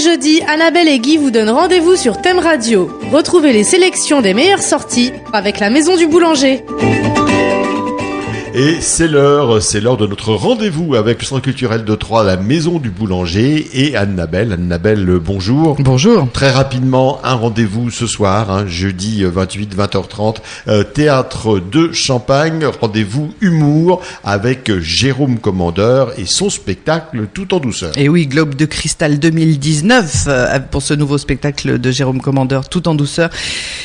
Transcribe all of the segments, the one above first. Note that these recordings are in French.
les jeudis, Annabelle et Guy vous donnent rendez-vous sur Thème Radio. Retrouvez les sélections des meilleures sorties avec la Maison du Boulanger. Et c'est l'heure de notre rendez-vous avec le Centre culturel de Troyes, la Maison du Boulanger et Annabelle. Annabelle, bonjour. Bonjour. Très rapidement, un rendez-vous ce soir, jeudi 28, 20h30, Théâtre de Champagne, rendez-vous humour avec Jérôme Commandeur et son spectacle Tout en douceur. Et oui, Globe de Cristal 2019 pour ce nouveau spectacle de Jérôme Commandeur, Tout en douceur.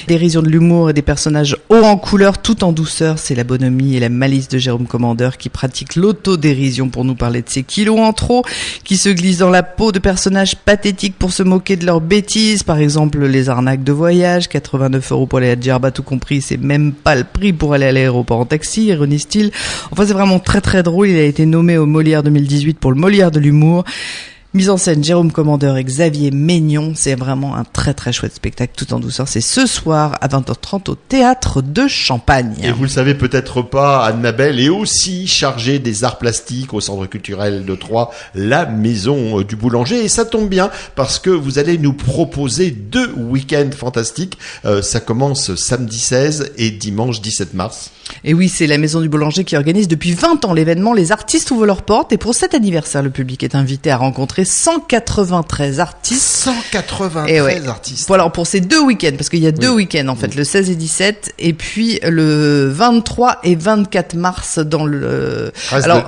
Dérision de l'humour et des personnages hauts en couleur, tout en douceur, c'est la bonhomie et la malice de Jérôme Commandeur qui pratique l'autodérision pour nous parler de ses kilos en trop, qui se glisse dans la peau de personnages pathétiques pour se moquer de leurs bêtises, par exemple les arnaques de voyage, 89 € pour aller à Djerba, tout compris, c'est même pas le prix pour aller à l'aéroport en taxi, ironise-t-il. Enfin, c'est vraiment très très drôle, il a été nommé au Molière 2018 pour le Molière de l'humour. Mise en scène Jérôme Commandeur et Xavier Maignon, c'est vraiment un très très chouette spectacle tout en douceur. C'est ce soir à 20h30 au Théâtre de Champagne. Et vous le savez peut-être pas, Annabelle est aussi chargée des arts plastiques au Centre culturel de Troyes, la Maison du Boulanger. Et ça tombe bien parce que vous allez nous proposer 2 week-ends fantastiques. Ça commence samedi 16 et dimanche 17 mars. Et oui, c'est la Maison du Boulanger qui organise depuis 20 ans l'événement. Les artistes ouvrent leurs portes et pour cet anniversaire, le public est invité à rencontrer 193 artistes. 193 artistes. Voilà, pour ces 2 week-ends, parce qu'il y a 2 week-ends en fait, le 16 et 17, et puis le 23 et 24 mars dans le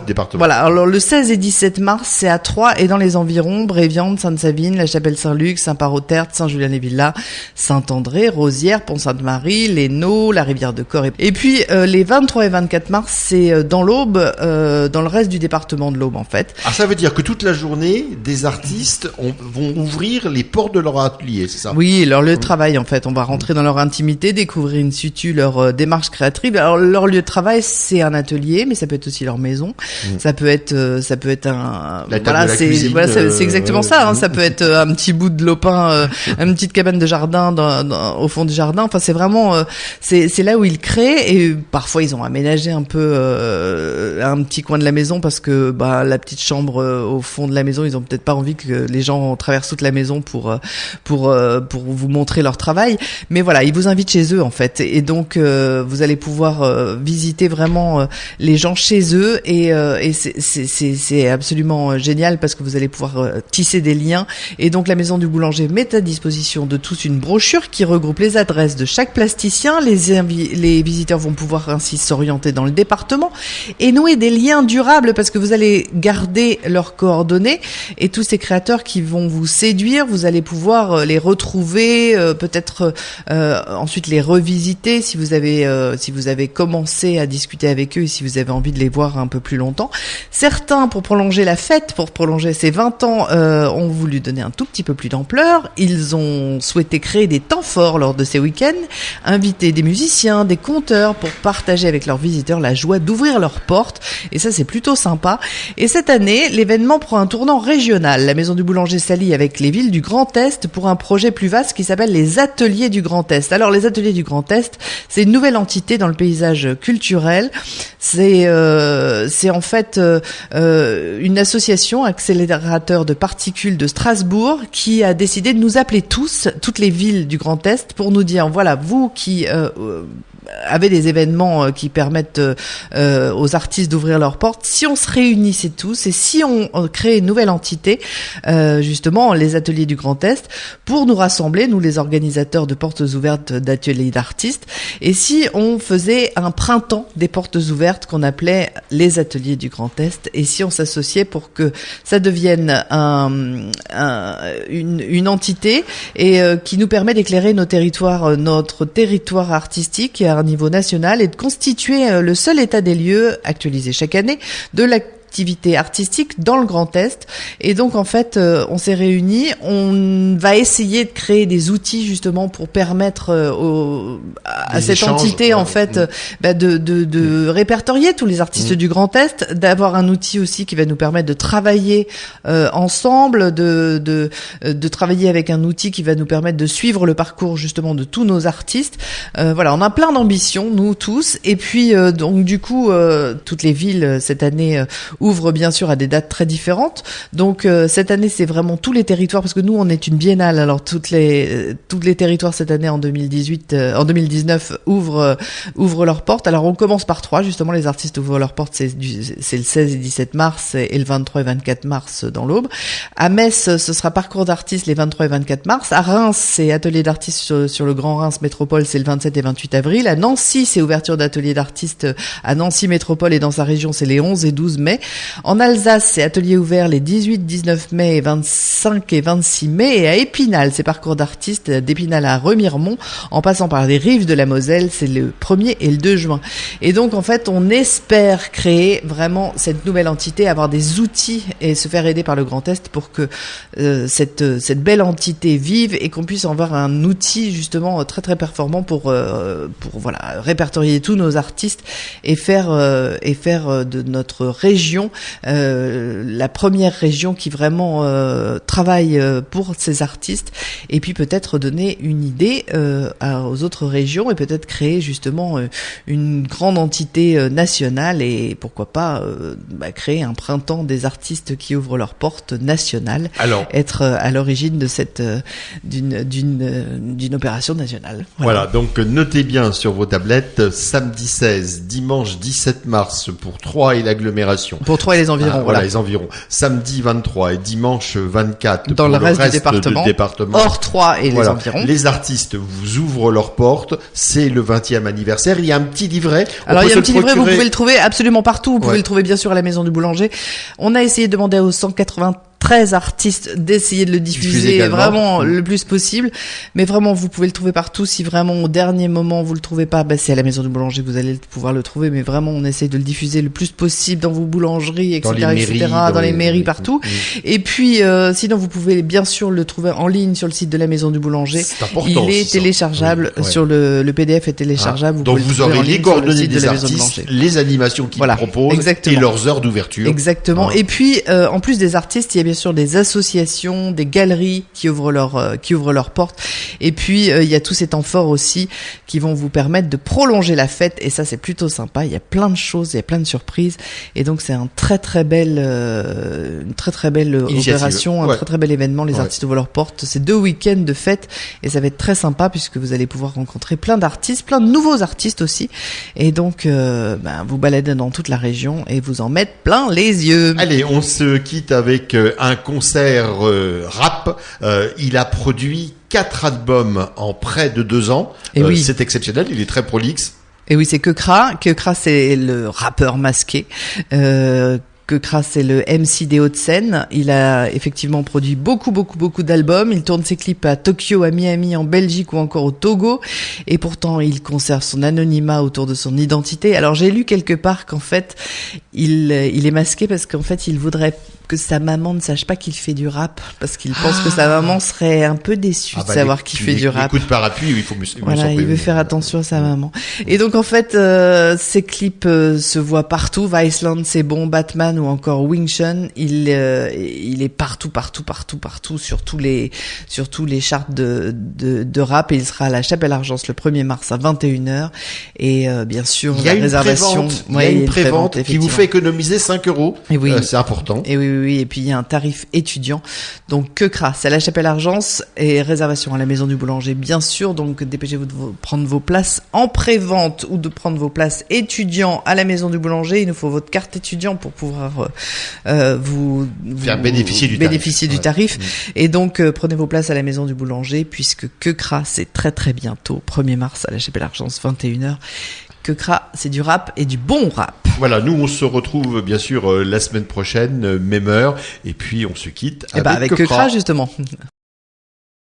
département. Voilà, alors le 16 et 17 mars, c'est à Troyes et dans les environs, Bréviande, Sainte-Savine, la Chapelle-Saint-Luc, Saint-Paroterte, Saint-Julien-les-Villas, Saint-André, Rosières, Pont-Sainte-Marie, l'Hainaut, la rivière de Corps. Et puis les 23 et 24 mars, c'est dans l'Aube, dans le reste du département de l'Aube en fait. Ah, ça veut dire que toute la journée, des artistes vont ouvrir les portes de leur atelier, c'est ça? Oui, leur lieu de travail en fait. On va rentrer dans leur intimité, découvrir in situ leur démarche créatrice. Alors leur lieu de travail, c'est un atelier, mais ça peut être aussi leur maison. Ça peut être un. C'est exactement ça. Ça peut être un petit bout de lopin, une petite cabane de jardin au fond du jardin. Enfin, c'est vraiment c'est là où ils créent et parfois ils ont aménagé un peu un petit coin de la maison parce que la petite chambre au fond de la maison, ils ont peut-être pas envie que les gens traversent toute la maison pour vous montrer leur travail. Mais voilà, ils vous invitent chez eux en fait, et donc vous allez pouvoir visiter vraiment les gens chez eux et c'est absolument génial parce que vous allez pouvoir tisser des liens. Et donc la Maison du Boulanger met à disposition de tous une brochure qui regroupe les adresses de chaque plasticien. Les visiteurs vont pouvoir ainsi s'orienter dans le département et nouer des liens durables parce que vous allez garder leurs coordonnées. Et tous ces créateurs qui vont vous séduire, vous allez pouvoir les retrouver, peut-être ensuite les revisiter si vous avez commencé à discuter avec eux et si vous avez envie de les voir un peu plus longtemps. Certains, pour prolonger la fête, pour prolonger ces 20 ans, ont voulu donner un tout petit peu plus d'ampleur. Ils ont souhaité créer des temps forts lors de ces week-ends, inviter des musiciens, des conteurs pour partager avec leurs visiteurs la joie d'ouvrir leurs portes. Et ça, c'est plutôt sympa. Et cette année, l'événement prend un tournant régional. La Maison du Boulanger s'allie avec les villes du Grand Est pour un projet plus vaste qui s'appelle les Ateliers du Grand Est. Alors, les Ateliers du Grand Est, c'est une nouvelle entité dans le paysage culturel. C'est en fait une association accélérateur de particules de Strasbourg qui a décidé de nous appeler toutes les villes du Grand Est pour nous dire, voilà, vous qui avez des événements qui permettent aux artistes d'ouvrir leurs portes, si on se réunissait tous et si on crée une nouvelle entité, justement les Ateliers du Grand Est, pour nous rassembler, nous les organisateurs de portes ouvertes d'ateliers d'artistes, et si on faisait un printemps des portes ouvertes qu'on appelait les Ateliers du Grand Est, et si on s'associait pour que ça devienne une entité et qui nous permet d'éclairer notre territoire artistique à un niveau national et de constituer le seul état des lieux actualisé chaque année de l'activité artistique dans le Grand Est. Et donc en fait on s'est réunis, on va essayer de créer des outils justement pour permettre à cette entité en fait de répertorier tous les artistes du Grand Est, d'avoir un outil aussi qui va nous permettre de travailler ensemble, de travailler avec un outil qui va nous permettre de suivre le parcours justement de tous nos artistes. Voilà, on a plein d'ambitions nous tous, et puis donc du coup toutes les villes cette année ouvre bien sûr à des dates très différentes. Donc cette année, c'est vraiment tous les territoires, parce que nous, on est une biennale. Alors toutes les territoires cette année en 2019 ouvrent leurs portes. Alors on commence par 3, justement, les artistes ouvrent leurs portes, c'est le 16 et 17 mars et le 23 et 24 mars dans l'Aube. À Metz, ce sera parcours d'artistes les 23 et 24 mars. À Reims, c'est atelier d'artistes sur le Grand Reims Métropole, c'est le 27 et 28 avril. À Nancy, c'est ouverture d'atelier d'artistes à Nancy Métropole et dans sa région, c'est les 11 et 12 mai. En Alsace, c'est atelier ouvert les 18, 19 mai et 25 et 26 mai. Et à Épinal, c'est parcours d'artistes d'Épinal à Remiremont, en passant par les rives de la Moselle, c'est le 1er et le 2 juin. Et donc, en fait, on espère créer vraiment cette nouvelle entité, avoir des outils et se faire aider par le Grand Est pour que cette belle entité vive et qu'on puisse en avoir un outil justement très très performant pour voilà, répertorier tous nos artistes et faire de notre région la première région qui vraiment travaille pour ces artistes, et puis peut-être donner une idée aux autres régions et peut-être créer justement une grande entité nationale et pourquoi pas créer un printemps des artistes qui ouvrent leurs portes nationales. Alors, être à l'origine de cette d'une opération nationale. Voilà, donc notez bien sur vos tablettes, samedi 16, dimanche 17 mars pour Troyes et l'agglomération. Pour Troyes et les environs. Voilà, les environs. Samedi 23 et dimanche 24 dans pour le reste du département. Hors Troyes et les environs. Les artistes vous ouvrent leurs portes, c'est le 20e anniversaire. Il y a un petit livret. Alors il y a un petit livret, vous pouvez le trouver absolument partout. Vous pouvez le trouver bien sûr à la Maison du Boulanger. On a essayé de demander aux 193 artistes d'essayer de le diffuser vraiment le plus possible, mais vraiment vous pouvez le trouver partout. Si vraiment au dernier moment vous le trouvez pas, c'est à la Maison du Boulanger que vous allez pouvoir le trouver, mais vraiment on essaye de le diffuser le plus possible dans vos boulangeries, etc., dans les mairies partout. Et puis sinon vous pouvez bien sûr le trouver en ligne sur le site de la Maison du Boulanger. C'est important, il est téléchargeable sur le PDF est téléchargeable. Donc vous aurez les coordonnées des artistes, les animations qu'ils proposent et leurs heures d'ouverture. Exactement. Et puis en plus des artistes, il y a bien sûr des associations, des galeries qui ouvrent leurs portes. Et puis il y a tous ces temps forts aussi qui vont vous permettre de prolonger la fête. Et ça c'est plutôt sympa. Il y a plein de choses, il y a plein de surprises. Et donc c'est une très très belle opération, un très très bel événement. Les artistes ouvrent leurs portes. C'est 2 week-ends de fête et ça va être très sympa puisque vous allez pouvoir rencontrer plein d'artistes, plein de nouveaux artistes aussi. Et donc vous baladez dans toute la région et vous en mettez plein les yeux. Allez, on se quitte avec un concert rap. Il a produit 4 albums en près de 2 ans. C'est exceptionnel, il est très prolixe. Et oui, c'est Kekra. Kekra, c'est le rappeur masqué. Kekra, c'est le MC des Hauts-de-Seine. Il a effectivement produit beaucoup d'albums. Il tourne ses clips à Tokyo, à Miami, en Belgique ou encore au Togo. Et pourtant, il conserve son anonymat autour de son identité. Alors, j'ai lu quelque part qu'en fait, il est masqué parce qu'en fait, il voudrait que sa maman ne sache pas qu'il fait du rap, parce qu'il pense que sa maman serait un peu déçue de savoir qu'il fait du rap. Les coups de parapluie, il faut il veut faire attention à sa maman. Et donc en fait, ses clips se voient partout. Viceland, c'est bon, Batman ou encore Wing Chun, il est partout sur tous les charts de rap, et il sera à la Chapelle Argence le 1er mars à 21h. Et bien sûr, il y a une réservation. Il y a une prévente qui vous fait économiser 5 €. Et oui. C'est important. Et oui, et puis il y a un tarif étudiant. Donc Kekra, c'est à la Chapelle Argence, et réservation à la Maison du Boulanger, bien sûr. Donc dépêchez-vous de prendre vos places en pré-vente ou de prendre vos places étudiants à la Maison du Boulanger. Il nous faut votre carte étudiant pour pouvoir vous faire bénéficier du tarif. Et donc prenez vos places à la Maison du Boulanger, puisque Kekra, c'est très très bientôt, 1er mars à la Chapelle Argence, 21h. Kekra, c'est du rap et du bon rap. Voilà, nous on se retrouve bien sûr la semaine prochaine, même heure, et puis on se quitte avec Kekra justement.